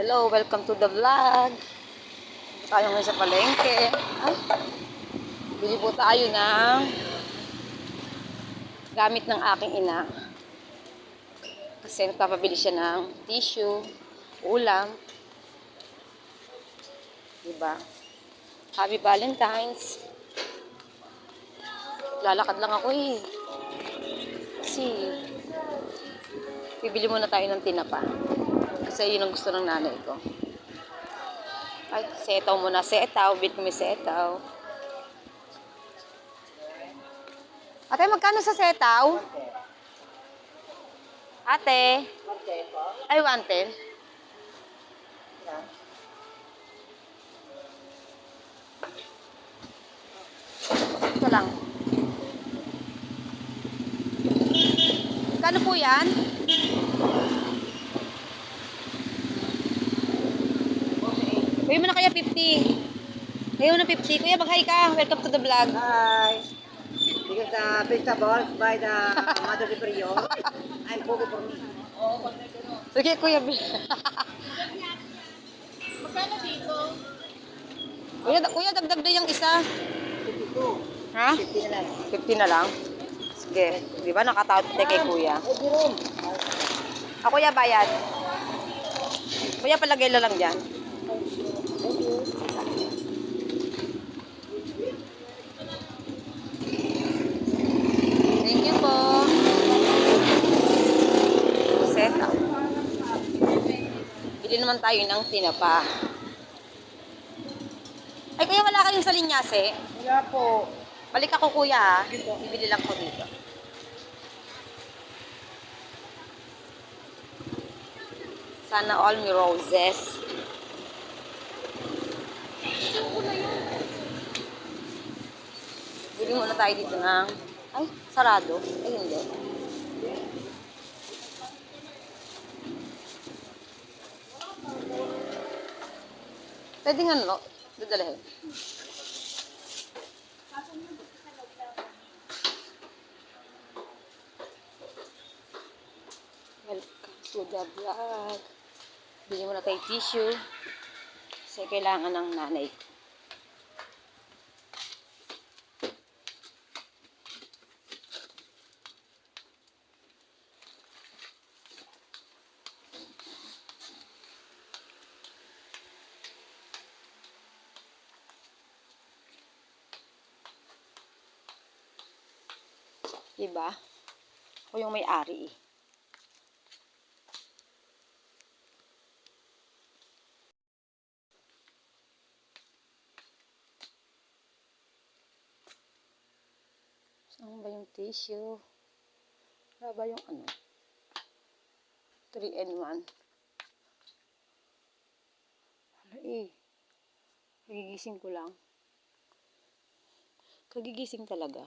Hello, welcome to the vlog. Tayo ngayon sa palengke. Ay, bili po tayo ng gamit ng aking ina. Kasi nagpapabili siya ng tissue, ulam. Diba? Happy Valentine's. Lalakad lang ako eh. Kasi, bibili muna tayo ng tinapa. Kasi yun ang gusto ng nanay ko. Ay, setaw muna. Setaw. Bit kami setaw. Ate, magkano sa setaw? Ate? Ay, 110. Ito lang. Kano po yan? Kuya mo na kaya 50. Kuya mo na 50. Kuya, mag-hi ka. Welcome to the vlog. Hi. Because the vegetables by the Mother Superior, I'm cooking for me. Sige, kuya. Magkano dito? Kuya, dagdag na yung isa. 52. Ha? 50 na lang. 50 na lang. Sige. Di ba nakatawad kay kuya? Hey, Jerome. Kuya, bayad. Kuya, palagay na lang dyan. Thank you po. Setaw. Bili naman tayo ng tinapa. Ay, kuya, wala kayong sa linyase? Wala po. Balik ako, kuya, ha? Bibili lang ko dito. Sana all may roses. Bili muna tayo dito ng... Ay, sarado. Ay, hindi. Pwede nga, no? Dadalhin. Welcome to the vlog. Bili muna tayo tissue. Kasi kailangan ng nanay ko. Diba? Ako yung may-ari eh. Saan ba yung tissue? Saan ba yung ano? 3-in-1. Hala eh. Kagigising ko lang. Kagigising talaga.